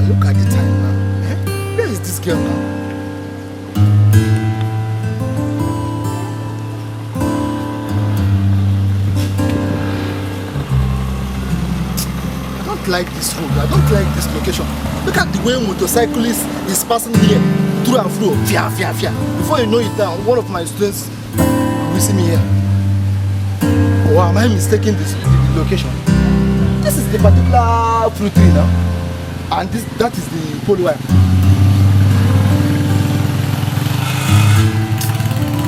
look at the time now. Eh? Where is this girl now? I don't like this road. I don't like this location. Look at the way motorcyclist is passing here, through and through. Via, via, via. Before you know it down, one of my students will see me here. Oh, am I mistaking this the location? This is the particular fruit tree now. And that is the pole wire.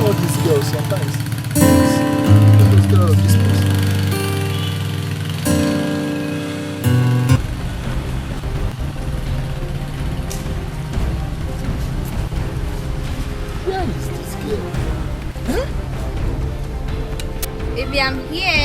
All these girls sometimes. Let's get out of this place. Where is this girl? Huh? Baby, I'm here.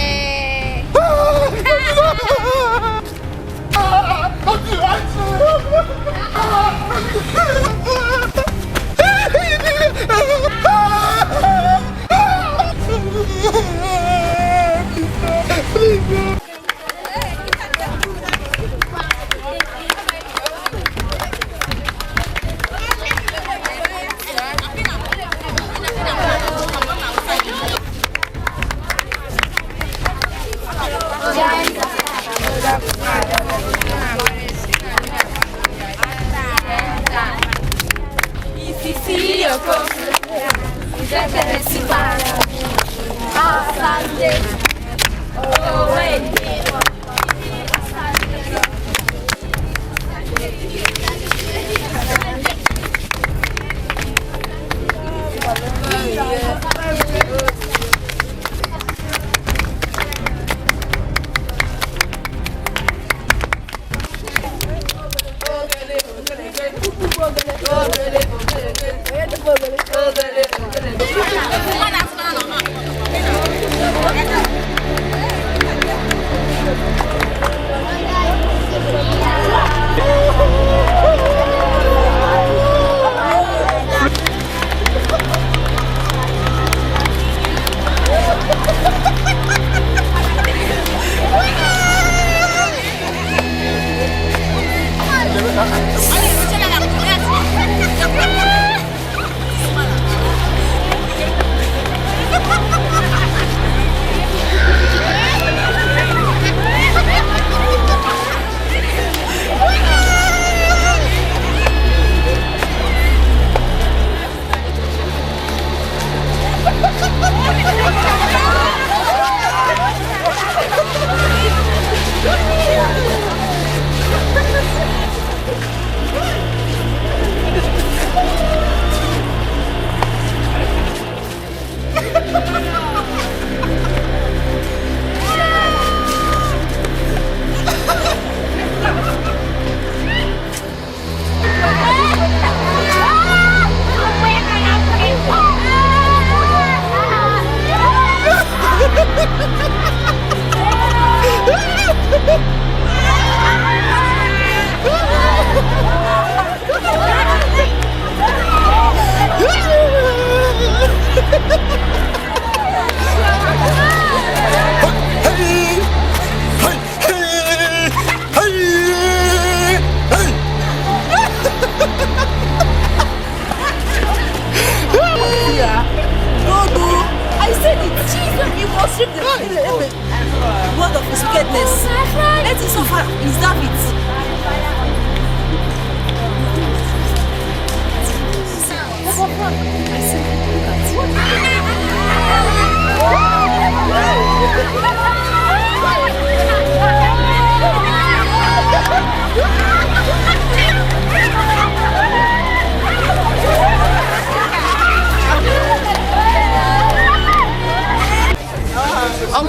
Word of his wickedness. Let him suffer, deserve it.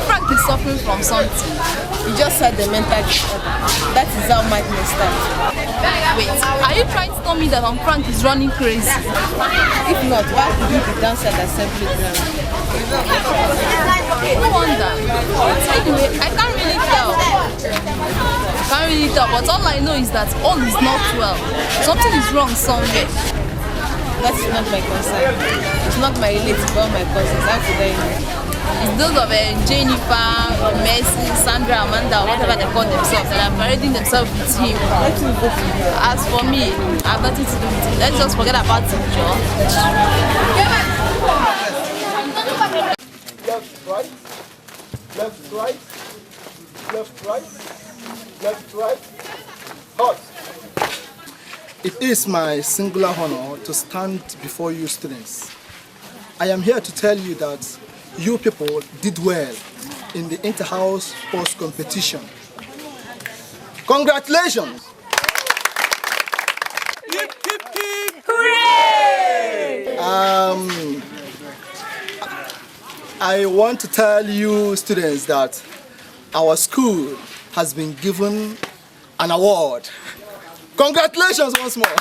Frank is suffering from something. He just said the mental disorder. That is how madness starts. Wait, are you trying to tell me that Frank is running crazy? If not, why would he be dancing at assembly ground? No wonder. Anyway, I can't really tell. But all I know is that all is not well. Something is wrong somewhere. That is not my concern. It's not my relative or my cousins. How could I know? It's those of Jennifer, Mercy, Sandra, Amanda, whatever they call themselves, that are parading themselves with him. As for me, I have nothing to do with it. Let's just forget about it, Joe. Left, right, left, right, left, right, left, right, halt. It is my singular honor to stand before you students. I am here to tell you that you people did well in the inter-house sports competition. Congratulations! Hip, hip, hip. Hooray! I want to tell you students that our school has been given an award. Congratulations once more.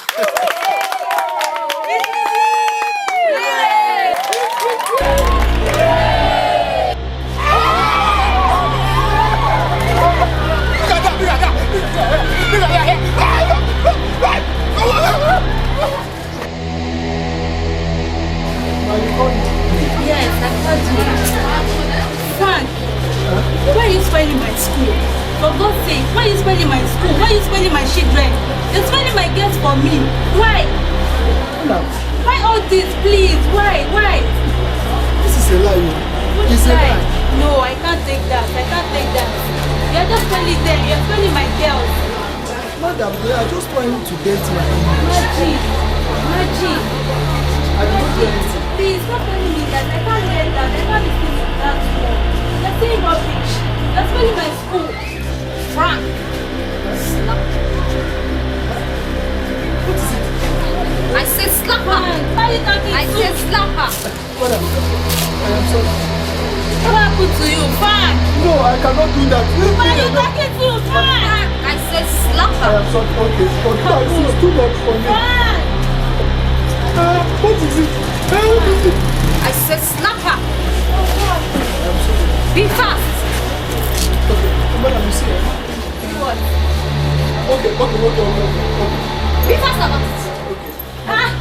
Yes, I told you. Frank, why are you spoiling my school? For God's sake, why are you spoiling my school? Why are you spoiling my children? You're spoiling my girls for me. Why? Why all this, please? Why? Why? This is a lie. What It's is a lie? lie. No, I can't take that. I can't take that. You're just spoiling them. You're spoiling my girls. Madam, they are just trying to get my image. Magic. Magic. I did not do anything. Please, stop telling me that. I can't hear that. I can't listen to that more. You're saying rubbish. You're spoiling my school. Frank. What is it? I said slap her. Frank, why are you talking I to said slap her. Madam, I am sorry. What happened to you, Frank? No, I cannot do that. Why are you talking to Frank? I said slap I her. am sorry. Okay, okay. This is too much for me. Frank! What is it? What is it? I said slap her. I am sorry. Be fast. Okay, madam, you see. What? Okay. Be fast about it. Frank!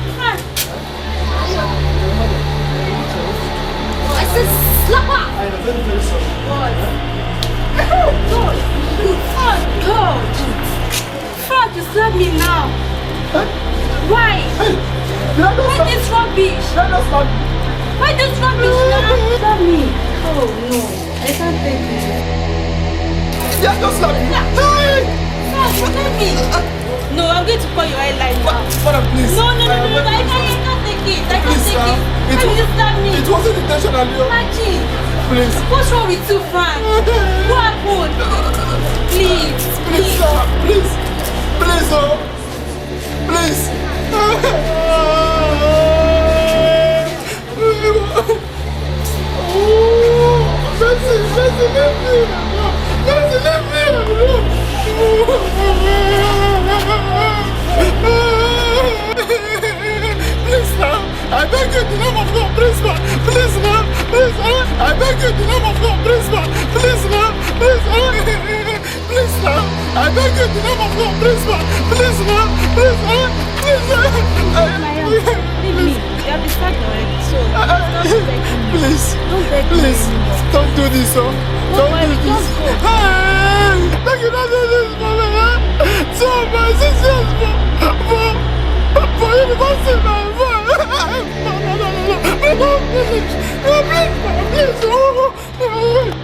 I said slap her. I am very, very sorry. What? God! Frank, God! Frank, you slap me now. Huh? Why? Hey, did I not Why slap you? this rubbish? Did I not slap you? Why this rubbish now? Slap me. Oh no, I can't take it. Did I not slap you? Hey! Frank, slap me. No, I'm going to call your airline now. Madam, please. No, I Madam, can't take it. I can't Please, take it. it Why did you slap me? It wasn't intentionally. Magic. Please. What's wrong with you, Frank? What happened? Please, Please, sir. Please. Please, sir. Please. Please, sir. I beg you in the name of God, please, sir. Please, sir. Please, sir. I beg you in the name of God, please, sir. Please, sir. Please, sir. Please, sir. I beg you in the name of God, please, sir. Please, sir. Please, sir. Please, sir. leave me. You have been started already, so stop begging me. Please. Don't beg me Please. anymore. Don't do this, sir. Don't worry, do this. just go. Hey! Make you not do this for me, huh? So my sisters for university now. No, please. Oh.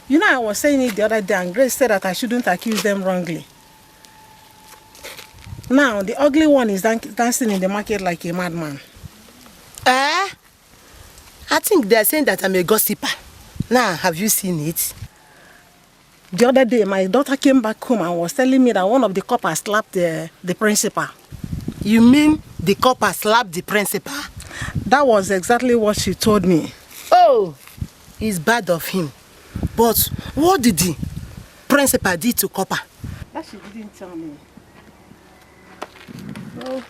You know, I was saying it the other day and Grace said that I shouldn't accuse them wrongly. Now, the ugly one is dancing in the market like a madman. I think they're saying that I'm a gossiper. Now, have you seen it? The other day, my daughter came back home and was telling me that one of the coppers slapped the principal. You mean the copper slapped the principal? That was exactly what she told me. Oh, it's bad of him. But what did the principal do to copper? That she didn't tell me. Oh.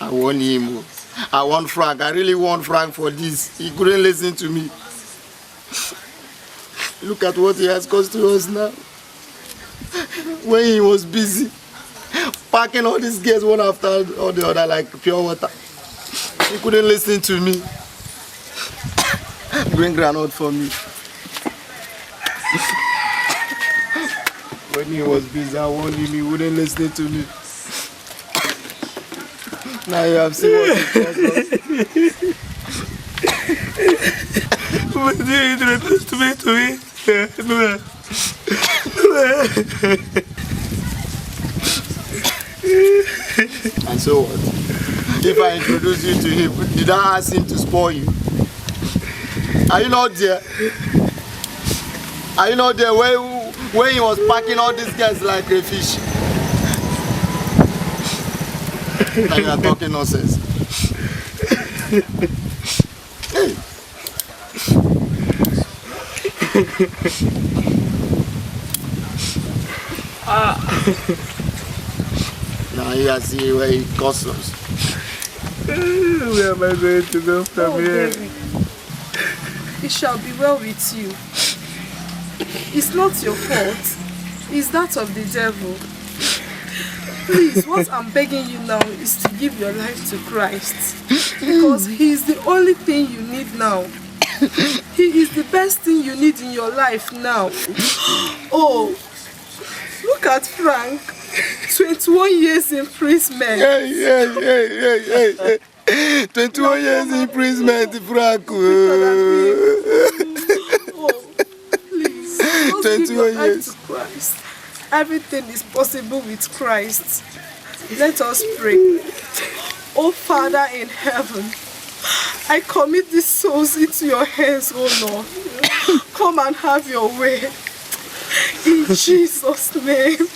I want him. I want Frank. I really want Frank for this. He couldn't listen to me. Look at what he has caused to us now. When he was busy packing all these girls one after all the other like pure water. He couldn't listen to me. Bring granite for me. When he was busy, I warned him, he wouldn't listen to me. Now you have seen what he caused us. What did you introduce to me? And so what? If I introduce you to him, did I ask him to spoil you? Are you not there? Are you not there when he was packing all these guys like a fish? Now you are talking nonsense. Hey. Now you see where he costs us. Where am I going to go from here? David, it shall be well with you. It's not your fault. It's that of the devil. Please, what I'm begging you now is to give your life to Christ. Because He is the only thing you need now. He is the best thing you need in your life now. Oh, look at Frank. 21 years imprisonment. Hey. 21 years imprisonment, Frank. Oh, please, just give your life to Christ. Everything is possible with Christ. Let us pray. Oh Father in heaven, I commit these souls into your hands, oh Lord. Come and have your way. In Jesus' name.